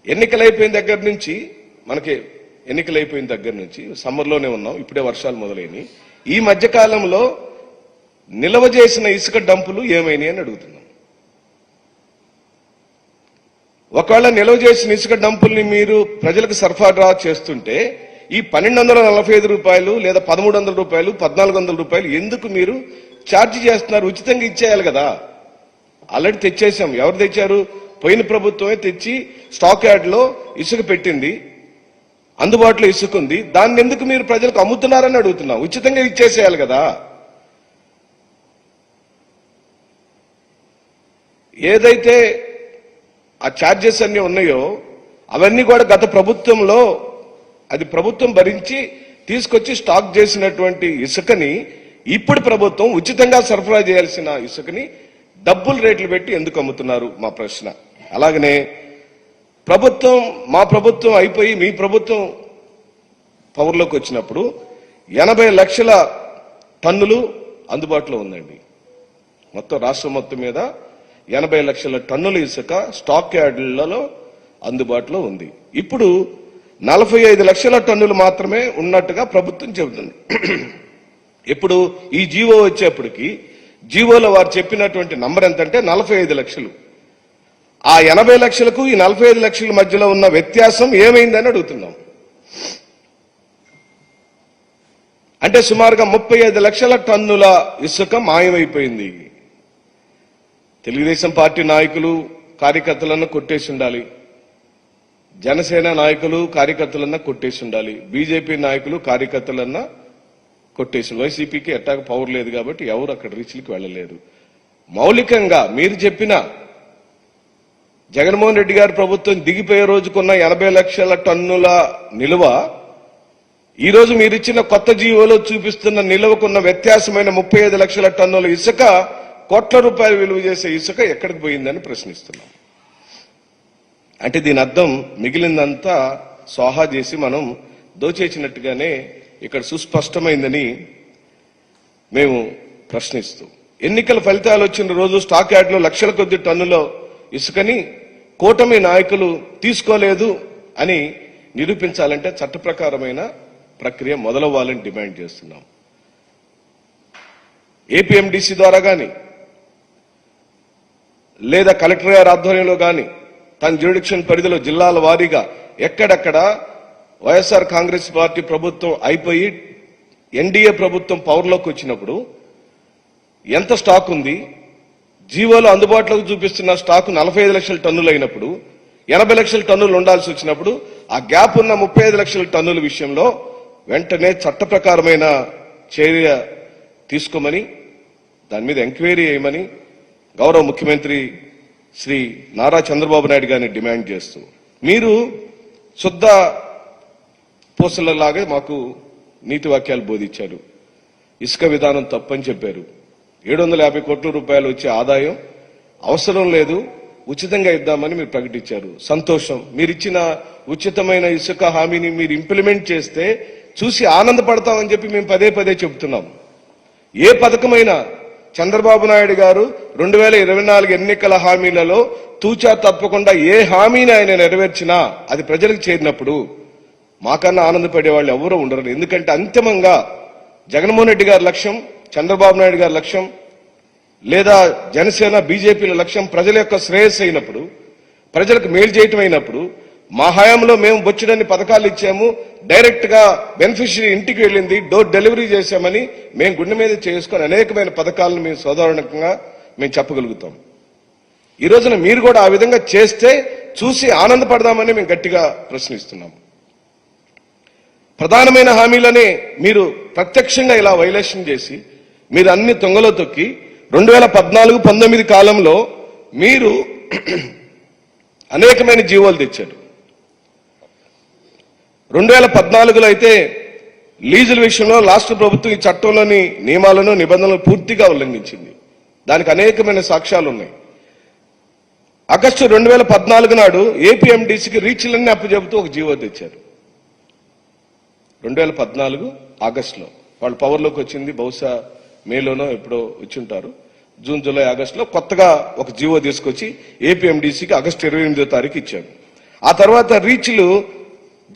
ఎన్నికలైపోయిన దగ్గర నుంచి సమ్మర్లోనే ఉన్నాం, ఇప్పుడే వర్షాలు మొదలైనవి. ఈ మధ్య కాలంలో నిల్వ చేసిన ఇసుక డంపులు ఏమైనాయి అని అడుగుతున్నాం. ఒకవేళ నిల్వ చేసిన ఇసుక డంపుల్ని మీరు ప్రజలకు సరఫరా చేస్తుంటే ఈ 1245 రూపాయలు లేదా 1300 రూపాయలు 1400 రూపాయలు ఎందుకు మీరు ఛార్జ్ చేస్తున్నారు? ఉచితంగా ఇచ్చేయాలి కదా. ఆల్రెడీ తెచ్చేసాం. ఎవరు తెచ్చారు? పోయిన ప్రభుత్వమే తెచ్చి స్టాక్ యార్డ్లో ఇసుక పెట్టింది, అందుబాటులో ఇసుక ఉంది. దాన్ని ఎందుకు మీరు ప్రజలకు అమ్ముతున్నారని అడుగుతున్నాం. ఉచితంగా ఇచ్చేసేయాలి కదా. ఏదైతే ఆ ఛార్జెస్ అన్ని ఉన్నాయో అవన్నీ కూడా గత ప్రభుత్వంలో అది ప్రభుత్వం భరించి తీసుకొచ్చి స్టాక్ చేసినటువంటి ఇసుకని ఇప్పుడు ప్రభుత్వం ఉచితంగా సరఫరా చేయాల్సిన ఇసుకని డబ్బులు రేట్లు పెట్టి ఎందుకు అమ్ముతున్నారు మా ప్రశ్న. అలాగనే మా ప్రభుత్వం అయిపోయి మీ ప్రభుత్వం పవర్లోకి వచ్చినప్పుడు 80 లక్షల టన్నులు అందుబాటులో ఉందండి. మొత్తం రాష్ట్రం మొత్తం మీద 80 లక్షల టన్నుల ఇసుక స్టాక్ యార్డులలో అందుబాటులో ఉంది. ఇప్పుడు 45 లక్షల టన్నులు మాత్రమే ఉన్నట్టుగా ప్రభుత్వం చెబుతుంది. ఇప్పుడు ఈ జీవో వచ్చేప్పటికి జీవోలో వారు చెప్పినటువంటి నంబర్ ఎంతంటే 45 లక్షలు. ఆ 80 లక్షలకు ఈ 45 లక్షల మధ్యలో ఉన్న వ్యత్యాసం ఏమైందని అడుగుతున్నాం. అంటే సుమారుగా 35 లక్షల టన్నుల ఇసుక మాయమైపోయింది. తెలుగుదేశం పార్టీ నాయకులు కార్యకర్తలను కొట్టేసి ఉండాలి, జనసేన నాయకులు కార్యకర్తలన్నా కొట్టేసి ఉండాలి, బీజేపీ నాయకులు కార్యకర్తలన్నా కొట్టేసి. వైసీపీకి ఎట్టాగ పవర్ లేదు కాబట్టి ఎవరు అక్కడ రీచ్లకు వెళ్ళలేరు. మౌలికంగా మీరు చెప్పిన జగన్మోహన్ రెడ్డి గారి ప్రభుత్వం దిగిపోయే రోజుకున్న 80 లక్షల టన్నుల నిల్వ ఈ రోజు మీరిచ్చిన కొత్త జీవోలో చూపిస్తున్న నిల్వకున్న వ్యత్యాసమైన 35 లక్షల టన్నుల ఇసుక, కోట్ల రూపాయలు విలువ చేసే ఇసుక ఎక్కడికి పోయిందని ప్రశ్నిస్తున్నాం. అంటే దీని అర్థం మిగిలిందంతా స్వాహా చేసి మనం దోచేసినట్టుగానే ఇక్కడ సుస్పష్టమైందని మేము ప్రశ్నిస్తూ, ఎన్నికల ఫలితాలు వచ్చిన రోజు స్టాక్ యార్డ్లో లక్షల కొద్ది టన్నుల ఇసుకని కూటమి నాయకులు తీసుకోలేదు అని నిరూపించాలంటే చట్ట ప్రకారమైన ప్రక్రియ మొదలవ్వాలని డిమాండ్ చేస్తున్నాం. ఏపీఎండిసి ద్వారా కానీ లేదా కలెక్టర్ గారి ఆధ్వర్యంలో కానీ తన జ్యూరిడిక్షన్ పరిధిలో జిల్లాల వారీగా ఎక్కడెక్కడ వైఎస్ఆర్ కాంగ్రెస్ పార్టీ ప్రభుత్వం అయిపోయి ఎన్డీఏ ప్రభుత్వం పవర్లోకి వచ్చినప్పుడు ఎంత స్టాక్ ఉంది, జీవోలో అందుబాటులోకి చూపిస్తున్న స్టాక్ 45 లక్షల టన్నులు అయినప్పుడు 80 లక్షల టన్నులు ఉండాల్సి వచ్చినప్పుడు ఆ గ్యాప్ ఉన్న 35 లక్షల టన్నుల విషయంలో వెంటనే చట్ట ప్రకారమైన చర్య తీసుకోమని, దాని మీద ఎంక్వైరీ చేయమని గౌరవ ముఖ్యమంత్రి శ్రీ నారా చంద్రబాబు నాయుడు గారిని డిమాండ్ చేస్తూ, మీరు శుద్ధ పూసలలాగా మాకు నీతి వాక్యాలు బోధించారు. ఇసుక విధానం తప్పని చెప్పారు. 750 కోట్ల రూపాయలు వచ్చే ఆదాయం అవసరం లేదు, ఉచితంగా ఇద్దామని మీరు ప్రకటించారు. సంతోషం. మీరిచ్చిన ఉచితమైన ఇసుక హామీని మీరు ఇంప్లిమెంట్ చేస్తే చూసి ఆనందపడతామని చెప్పి మేము పదే పదే చెబుతున్నాం. ఏ పథకమైనా చంద్రబాబు నాయుడు గారు 2024 ఎన్నికల హామీలలో తూచా తప్పకుండా ఏ హామీని ఆయన నెరవేర్చినా అది ప్రజలకు చేరినప్పుడు మాకన్నా ఆనందపడే వాళ్ళు ఎవరూ ఉండరు. ఎందుకంటే అంతిమంగా జగన్మోహన్ రెడ్డి గారి లక్ష్యం, చంద్రబాబు నాయుడు గారి లక్ష్యం లేదా జనసేన బీజేపీల లక్ష్యం ప్రజల యొక్క శ్రేయస్సు అయినప్పుడు, ప్రజలకు మేలు చేయటం అయినప్పుడు, మా హయాంలో మేము బొచ్చుడన్ని పథకాలు ఇచ్చాము, డైరెక్ట్ గా బెనిఫిషియరీ ఇంటికి వెళ్ళింది, డోర్ డెలివరీ చేశామని మేము గుండె మీద చేసుకుని అనేకమైన పథకాలను మేము సాధారణంగా మేము చెప్పగలుగుతాం. ఈ రోజున మీరు కూడా ఆ విధంగా చేస్తే చూసి ఆనందపడదామని మేము గట్టిగా ప్రశ్నిస్తున్నాం. ప్రధానమైన హామీలనే మీరు ప్రత్యక్షంగా ఇలా వైలేషన్ చేసి మీరు అన్ని తొంగలో తొక్కి 2014-19 కాలంలో మీరు అనేకమైన జీవోలు తెచ్చారు. 2014లో అయితే లీజుల విషయంలో రాష్ట్ర ప్రభుత్వం ఈ చట్టంలోని నియమాలను నిబంధనలను పూర్తిగా ఉల్లంఘించింది. దానికి అనేకమైన సాక్ష్యాలు ఉన్నాయి. ఆగస్టు 2014 నాడు ఏపీఎండిసికి రీచ్లన్నీ అప్పచెబుతూ ఒక జీవో తెచ్చారు. 2014 ఆగస్టులో వాళ్ళు పవర్లోకి వచ్చింది బహుశా మేలోనో ఎప్పుడో వచ్చుంటారు. జూన్, జూలై, ఆగస్టులో కొత్తగా ఒక జీవో తీసుకొచ్చి ఏపీఎండిసికి ఆగస్టు 28వ తారీఖు ఇచ్చాడు. ఆ తర్వాత రీచ్లు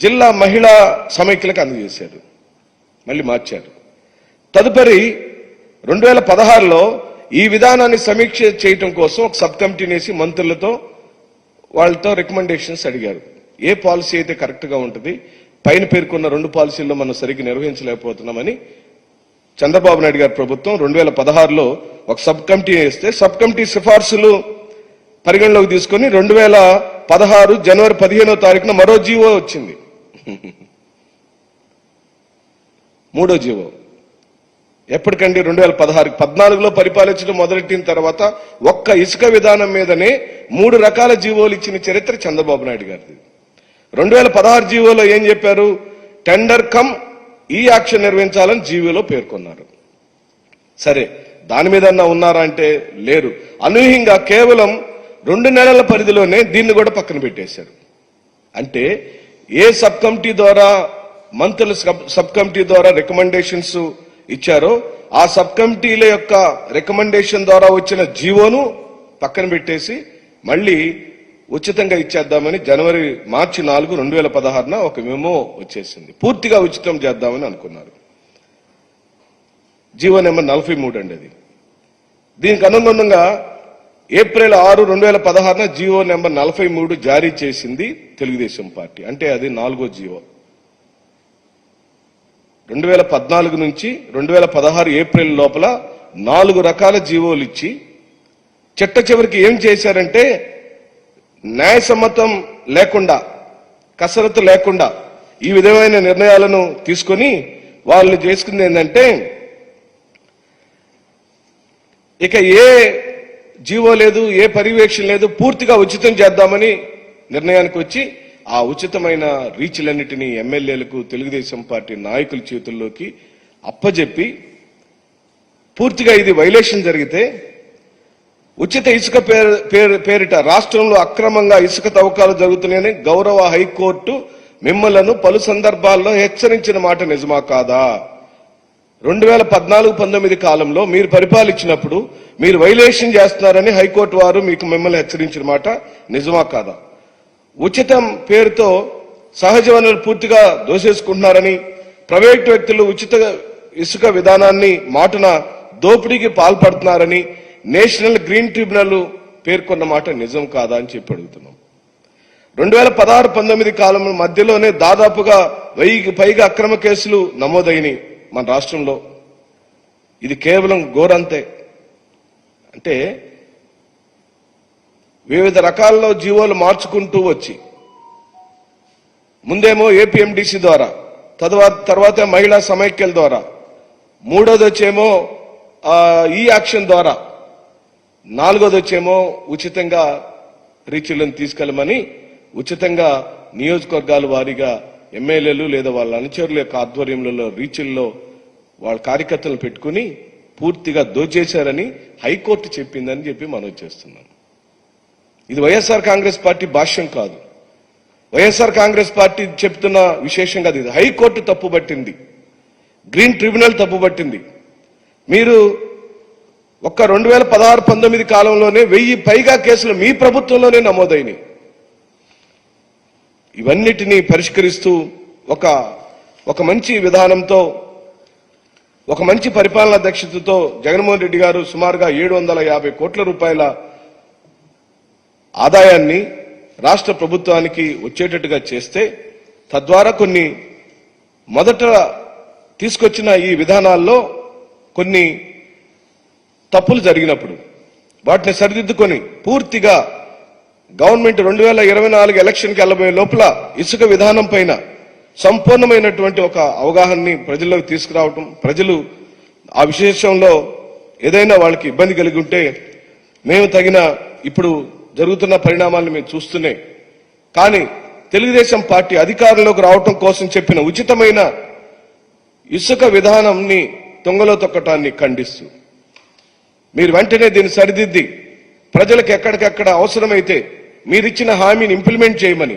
జిల్లా మహిళా సమైక్యలకు అందజేశారు, మళ్ళీ మార్చారు. తదుపరి 2016లో ఈ విధానాన్ని సమీక్ష చేయటం కోసం ఒక సబ్ కమిటీని వేసి మంత్రులతో వాళ్ళతో రికమెండేషన్స్ అడిగారు. ఏ పాలసీ అయితే కరెక్ట్ గా ఉంటుంది, పైన పేర్కొన్న 2 పాలసీల్లో మనం సరిగ్గా నిర్వహించలేకపోతున్నామని చంద్రబాబు నాయుడు గారి ప్రభుత్వం 2016లో ఒక సబ్ కమిటీ వేస్తే సబ్ కమిటీ సిఫార్సులు పరిగణలోకి తీసుకుని 2016 జనవరి 15వ తారీఖున మరో జీవో వచ్చింది, 3వ జీవో. ఎప్పటికండి? 2016లో పరిపాలించడం మొదలెట్టిన తర్వాత ఒక్క ఇసుక విధానం మీదనే 3 రకాల జీవోలు ఇచ్చిన చరిత్ర చంద్రబాబు నాయుడు గారిది. 2016 జీవోలో ఏం చెప్పారు? టెండర్ కమ్ ఈ యాక్షన్ నిర్వహించాలని జీవోలో పేర్కొన్నారు. సరే, దాని మీద ఉన్నారా అంటే లేరు. అనూహ్యంగా కేవలం 2 నెలల పరిధిలోనే దీన్ని కూడా పక్కన పెట్టేశారు. అంటే ఏ సబ్ కమిటీ ద్వారా మంత్రుల సబ్ కమిటీ ద్వారా రికమెండేషన్స్ ఇచ్చారో ఆ సబ్ కమిటీల యొక్క రికమెండేషన్ ద్వారా వచ్చిన జీవోను పక్కన పెట్టేసి మళ్ళీ ఉచితంగా ఇచ్చేద్దామని మార్చి 4, 2016 ఒక మెమో వచ్చేసింది. పూర్తిగా ఉచితం చేద్దామని అనుకున్నారు. జీవో నెంబర్ 43 అండి అది. దీనికి అనుగుణంగా ఏప్రిల్ 6, 2016 జీవో నెంబర్ 43 జారీ చేసింది తెలుగుదేశం పార్టీ. అంటే అది 4వ జీవో. 2014 నుంచి 2016 ఏప్రిల్ లోపల 4 రకాల జీవోలు ఇచ్చి చిట్ట చివరికి ఏం చేశారంటే న్యాయసమ్మతం లేకుండా, కసరత్తు లేకుండా ఈ విధమైన నిర్ణయాలను తీసుకొని వాళ్ళు చేసుకుంది ఏంటంటే ఇక ఏ జీవో లేదు, ఏ పర్యవేక్షణ లేదు, పూర్తిగా ఉచితం చేద్దామని నిర్ణయానికి వచ్చి ఆ ఉచితమైన రీచ్లన్నిటినీ ఎమ్మెల్యేలకు, తెలుగుదేశం పార్టీ నాయకుల చేతుల్లోకి అప్పజెప్పి పూర్తిగా ఇది వైలేషన్ జరిగితే ఉచిత ఇసుక పేరిట రాష్ట్రంలో అక్రమంగా ఇసుక తవ్వకాలు జరుగుతున్నాయని గౌరవ హైకోర్టు మిమ్మలను పలు సందర్భాల్లో హెచ్చరించిన మాట నిజమా కాదా? 2014-19 కాలంలో మీరు పరిపాలించినప్పుడు మీరు వైలేషన్ చేస్తున్నారని హైకోర్టు వారు మిమ్మల్ని హెచ్చరించిన మాట నిజమా కాదా? ఉచితం పేరుతో సహజ వనరులు పూర్తిగా దోసేసుకుంటున్నారని, ప్రైవేటు వ్యక్తులు ఉచిత ఇసుక విధానాన్ని మాటున దోపిడీకి పాల్పడుతున్నారని నేషనల్ గ్రీన్ ట్రిబ్యునల్ పేర్కొన్న మాట నిజం కాదా అని చెప్పి అడుగుతున్నాం. 2016-19 కాలం మధ్యలోనే దాదాపుగా 1000కి పైగా అక్రమ కేసులు నమోదైనాయి మన రాష్ట్రంలో. ఇది కేవలం గోరంతే. అంటే వివిధ రకాల్లో జీవోలు మార్చుకుంటూ వచ్చి ముందేమో ఏపీఎండిసి ద్వారా, తర్వాత మహిళా సమైక్యల ద్వారా, మూడోది వచ్చేమో ఈ యాక్షన్ ద్వారా, నాలుగోది వచ్చేమో ఉచితంగా రీచ్లను తీసుకెళ్లమని ఉచితంగా నియోజకవర్గాల వారీగా ఎమ్మెల్యేలు లేదా వాళ్ళ అనుచరుల యొక్క ఆధ్వర్యంలో రీచ్ల్లో వాళ్ళ కార్యకర్తలను పెట్టుకుని పూర్తిగా దోచేశారని హైకోర్టు చెప్పిందని చెప్పి మనం చేస్తున్నాం. ఇది వైఎస్ఆర్ కాంగ్రెస్ పార్టీ భాష్యం కాదు. వైఎస్ఆర్ కాంగ్రెస్ పార్టీ చెప్తున్న విశేషం కాదు. ఇది హైకోర్టు తప్పుబట్టింది, గ్రీన్ ట్రిబ్యునల్ తప్పుబట్టింది. మీరు ఒక్క 2016-19 కాలంలోనే 1000 పైగా కేసులు మీ ప్రభుత్వంలోనే నమోదైనాయి. ఇవన్నిటినీ పరిష్కరిస్తూ ఒక మంచి విధానంతో, ఒక మంచి పరిపాలనా దక్షతతో జగన్మోహన్ రెడ్డి గారు సుమారుగా 750 కోట్ల రూపాయల ఆదాయాన్ని రాష్ట్ర ప్రభుత్వానికి వచ్చేటట్టుగా చేస్తే, తద్వారా కొన్ని మొదట తీసుకొచ్చిన ఈ విధానాల్లో కొన్ని తప్పులు జరిగినప్పుడు వాటిని సరిదిద్దుకొని పూర్తిగా గవర్నమెంట్ 2024 ఎలక్షన్కి వెళ్ళబోయే లోపల ఇసుక విధానం పైన సంపూర్ణమైనటువంటి ఒక అవగాహనని ప్రజల్లోకి తీసుకురావటం, ప్రజలు ఆ విశేషంలో ఏదైనా వాళ్ళకి ఇబ్బంది కలిగి ఉంటే మేము తగిన ఇప్పుడు జరుగుతున్న పరిణామాలను మేము చూస్తూనే, కానీ తెలుగుదేశం పార్టీ అధికారంలోకి రావటం కోసం చెప్పిన ఉచితమైన ఇసుక విధానాన్ని తొంగలో తొక్కటాన్ని ఖండిస్తూ మీరు వెంటనే దీన్ని సరిదిద్ది ప్రజలకు ఎక్కడికక్కడ అవసరమైతే మీరిచ్చిన హామీని ఇంప్లిమెంట్ చేయమని,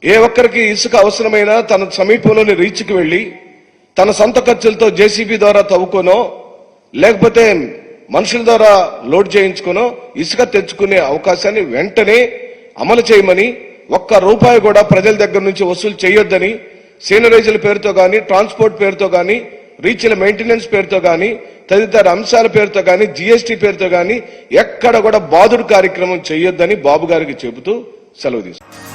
ఏ ఒక్కరికి ఇసుక అవసరమైనా తన సమీపంలోని రీచ్కి వెళ్లి తన సొంత ఖర్చులతో జేసీబీ ద్వారా తవ్వుకోనో లేకపోతే మనుషుల ద్వారా లోడ్ చేయించుకునో ఇసుక తెచ్చుకునే అవకాశాన్ని వెంటనే అమలు చేయమని ఒక్క రూపాయి కూడా ప్రజల దగ్గర నుంచి వసూలు చేయొద్దని, సీనరేజీల పేరుతో కానీ, ట్రాన్స్పోర్ట్ పేరుతో కానీ, రీచ్ల మెయింటెనెన్స్ పేరుతో కానీ, తదితర అంశాల పేరుతో కానీ, జీఎస్టీ పేరుతో కానీ ఎక్కడ కూడా బాదుడు కార్యక్రమం చేయొద్దని బాబు గారికి చెబుతూ సెలవు తీసుకున్నాను.